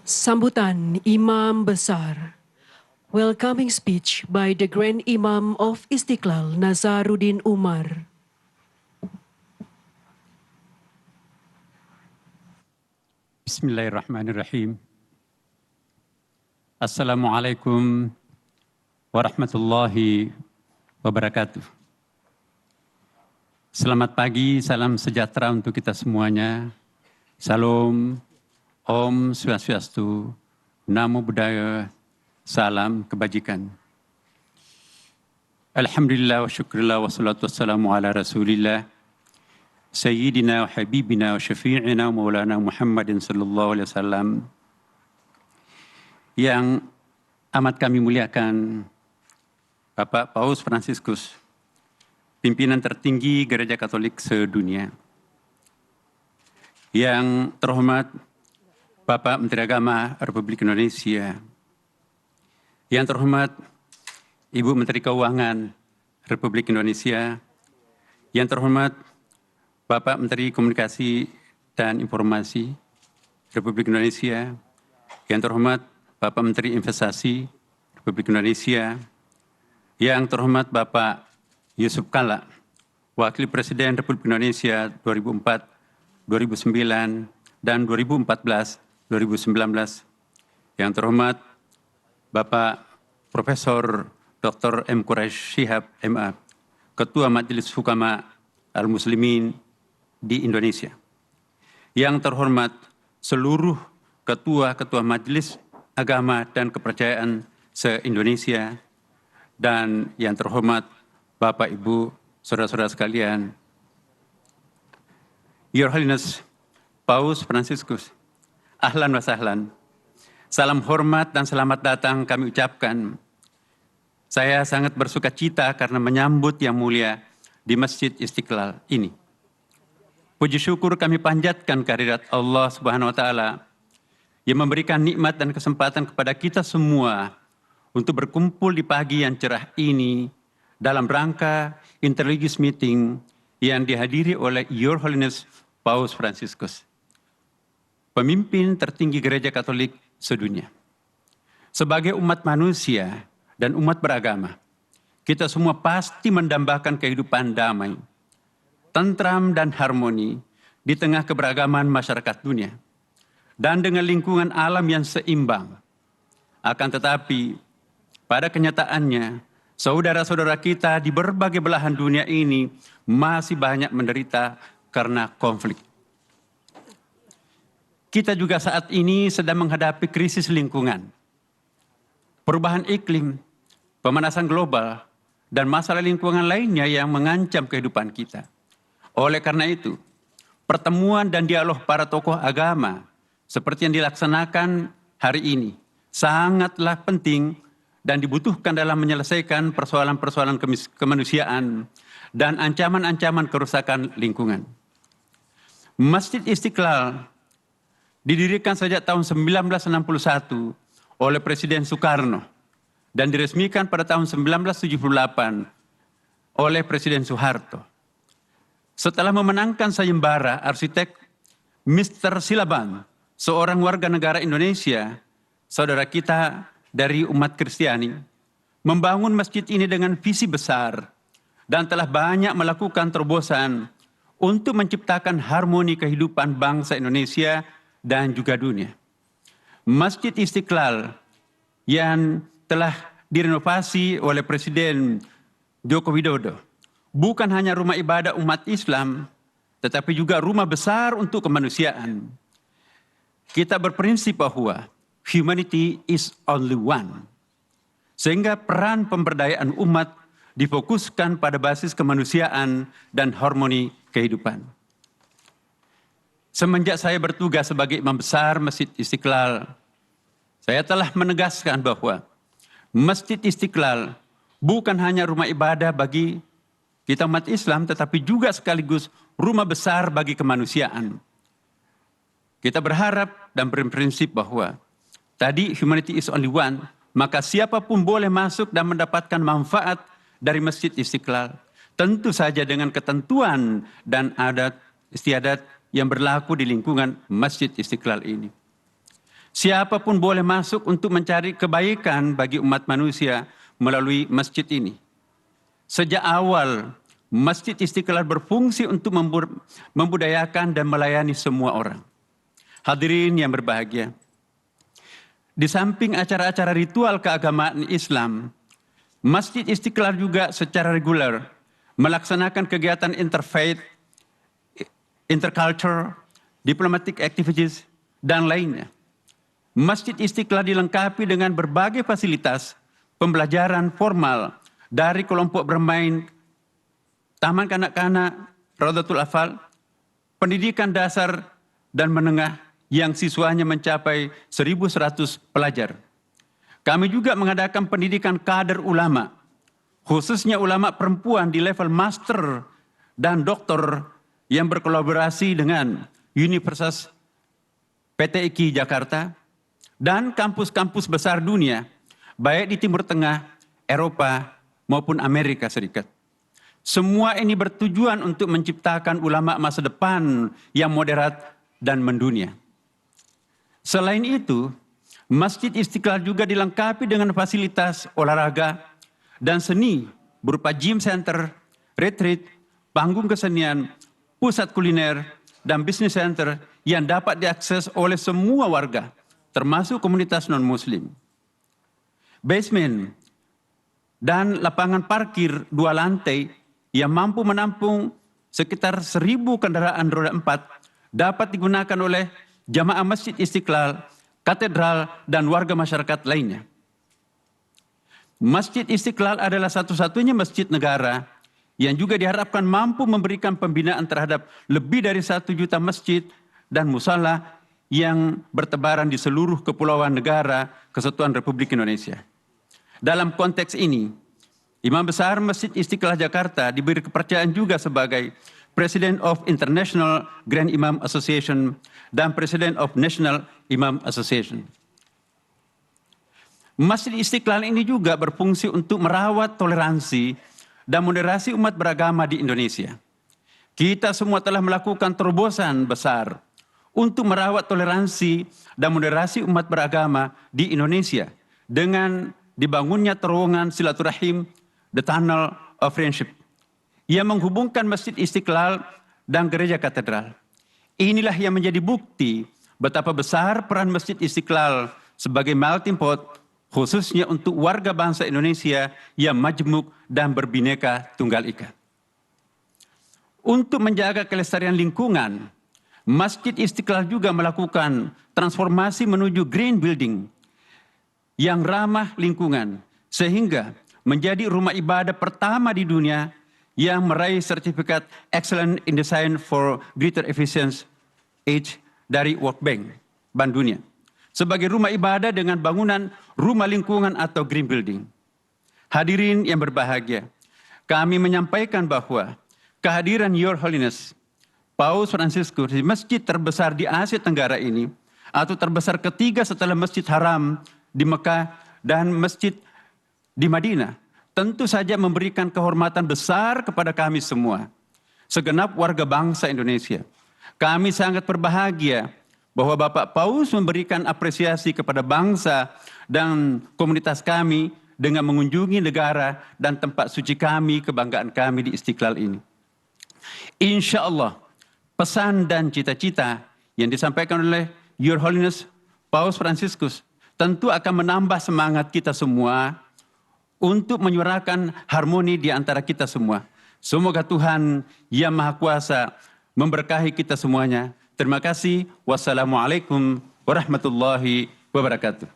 Sambutan Imam Besar. Welcoming speech by the Grand Imam of Istiqlal, Nazaruddin Umar. Bismillahirrahmanirrahim. Assalamualaikum warahmatullahi wabarakatuh. Selamat pagi, salam sejahtera untuk kita semuanya. Salam, Om Swastiastu, Namo Buddhaya, salam kebajikan. Alhamdulillah wa syukurillah wa salatu wassalamu ala rasulillah. Sayyidina wa habibina wa syafi'ina maulana Muhammadin sallallahu alaihi wasallam. Yang amat kami muliakan Bapak Paus Fransiskus, pimpinan tertinggi Gereja Katolik sedunia. Yang terhormat Bapak Menteri Agama Republik Indonesia. Yang terhormat Ibu Menteri Keuangan Republik Indonesia. Yang terhormat Bapak Menteri Komunikasi dan Informasi Republik Indonesia. Yang terhormat Bapak Menteri Investasi Republik Indonesia. Yang terhormat Bapak Yusuf Kalla, Wakil Presiden Republik Indonesia 2004, 2009, dan 2014-2019. Yang terhormat Bapak Profesor Dr. M. Quraish Shihab, MA, Ketua Majelis Hukama Al-Muslimin di Indonesia. Yang terhormat seluruh ketua-ketua Majelis Agama dan Kepercayaan se-Indonesia. Dan yang terhormat Bapak, Ibu, saudara-saudara sekalian, Your Holiness Paus Fransiskus, ahlan wa sahlan. Salam hormat dan selamat datang kami ucapkan. Saya sangat bersuka cita karena menyambut yang mulia di Masjid Istiqlal ini. Puji syukur kami panjatkan kehadirat Allah Subhanahu wa Ta'ala yang memberikan nikmat dan kesempatan kepada kita semua untuk berkumpul di pagi yang cerah ini dalam rangka interreligious meeting yang dihadiri oleh Your Holiness Paus Fransiskus, pemimpin tertinggi Gereja Katolik sedunia. Sebagai umat manusia dan umat beragama, kita semua pasti mendambakan kehidupan damai, tentram dan harmoni di tengah keberagaman masyarakat dunia dan dengan lingkungan alam yang seimbang. Akan tetapi, pada kenyataannya, saudara-saudara kita di berbagai belahan dunia ini masih banyak menderita karena konflik. Kita juga saat ini sedang menghadapi krisis lingkungan, perubahan iklim, pemanasan global, dan masalah lingkungan lainnya yang mengancam kehidupan kita. Oleh karena itu, pertemuan dan dialog para tokoh agama seperti yang dilaksanakan hari ini sangatlah penting dan dibutuhkan dalam menyelesaikan persoalan-persoalan kemanusiaan dan ancaman-ancaman kerusakan lingkungan. Masjid Istiqlal didirikan sejak tahun 1961 oleh Presiden Soekarno dan diresmikan pada tahun 1978 oleh Presiden Soeharto. Setelah memenangkan sayembara arsitek Mr. Silaban, seorang warga negara Indonesia, saudara kita dari umat Kristiani, membangun masjid ini dengan visi besar dan telah banyak melakukan terobosan untuk menciptakan harmoni kehidupan bangsa Indonesia dan juga dunia. Masjid Istiqlal yang telah direnovasi oleh Presiden Joko Widodo bukan hanya rumah ibadah umat Islam, tetapi juga rumah besar untuk kemanusiaan. Kita berprinsip bahwa humanity is only one, sehingga peran pemberdayaan umat difokuskan pada basis kemanusiaan dan harmoni kehidupan. Semenjak saya bertugas sebagai imam besar Masjid Istiqlal, saya telah menegaskan bahwa Masjid Istiqlal bukan hanya rumah ibadah bagi kita umat Islam, tetapi juga sekaligus rumah besar bagi kemanusiaan. Kita berharap dan berprinsip bahwa tadi humanity is only one, maka siapapun boleh masuk dan mendapatkan manfaat dari Masjid Istiqlal. Tentu saja dengan ketentuan dan adat istiadat yang berlaku di lingkungan Masjid Istiqlal ini. Siapapun boleh masuk untuk mencari kebaikan bagi umat manusia melalui masjid ini. Sejak awal, Masjid Istiqlal berfungsi untuk membudayakan dan melayani semua orang. Hadirin yang berbahagia, di samping acara-acara ritual keagamaan Islam, Masjid Istiqlal juga secara reguler melaksanakan kegiatan interfaith, interculture, diplomatic activities, dan lainnya. Masjid Istiqlal dilengkapi dengan berbagai fasilitas pembelajaran formal dari kelompok bermain, taman kanak-kanak, Raudatul Atfal, pendidikan dasar dan menengah yang siswanya mencapai 1.100 pelajar. Kami juga mengadakan pendidikan kader ulama, khususnya ulama perempuan di level master dan doktor yang berkolaborasi dengan Universitas PTIQ Jakarta dan kampus-kampus besar dunia, baik di Timur Tengah, Eropa, maupun Amerika Serikat. Semua ini bertujuan untuk menciptakan ulama masa depan yang moderat dan mendunia. Selain itu, Masjid Istiqlal juga dilengkapi dengan fasilitas olahraga dan seni berupa gym center, retreat, panggung kesenian, pusat kuliner, dan business center yang dapat diakses oleh semua warga, termasuk komunitas non-muslim. Basement dan lapangan parkir 2 lantai yang mampu menampung sekitar 1.000 kendaraan roda 4 dapat digunakan oleh jamaah Masjid Istiqlal, katedral, dan warga masyarakat lainnya. Masjid Istiqlal adalah satu-satunya masjid negara yang juga diharapkan mampu memberikan pembinaan terhadap lebih dari 1 juta masjid dan musala yang bertebaran di seluruh kepulauan negara Kesatuan Republik Indonesia. Dalam konteks ini, Imam Besar Masjid Istiqlal Jakarta diberi kepercayaan juga sebagai President of International Grand Imam Association dan President of National Imam Association. Masjid Istiqlal ini juga berfungsi untuk merawat toleransi dan moderasi umat beragama di Indonesia. Kita semua telah melakukan terobosan besar untuk merawat toleransi dan moderasi umat beragama di Indonesia dengan dibangunnya terowongan silaturahim, The Tunnel of Friendship, yang menghubungkan Masjid Istiqlal dan Gereja Katedral. Inilah yang menjadi bukti betapa besar peran Masjid Istiqlal sebagai melting pot, khususnya untuk warga bangsa Indonesia yang majmuk dan berbineka tunggal ika. Untuk menjaga kelestarian lingkungan, Masjid Istiqlal juga melakukan transformasi menuju green building yang ramah lingkungan, sehingga menjadi rumah ibadah pertama di dunia yang meraih sertifikat Excellent in Design for Greater Efficiency H dari World Bank, Bank Dunia, sebagai rumah ibadah dengan bangunan rumah lingkungan atau green building. Hadirin yang berbahagia, kami menyampaikan bahwa kehadiran Your Holiness Paus Fransiskus di masjid terbesar di Asia Tenggara ini, atau terbesar ketiga setelah Masjid Haram di Mekah dan masjid di Madinah, tentu saja memberikan kehormatan besar kepada kami semua, segenap warga bangsa Indonesia. Kami sangat berbahagia bahwa Bapak Paus memberikan apresiasi kepada bangsa dan komunitas kami dengan mengunjungi negara dan tempat suci kami, kebanggaan kami di Istiqlal ini. Insya Allah, pesan dan cita-cita yang disampaikan oleh Your Holiness Paus Fransiskus tentu akan menambah semangat kita semua untuk menyuarakan harmoni di antara kita semua. Semoga Tuhan Yang Maha Kuasa memberkahi kita semuanya. Terima kasih. Wassalamualaikum warahmatullahi wabarakatuh.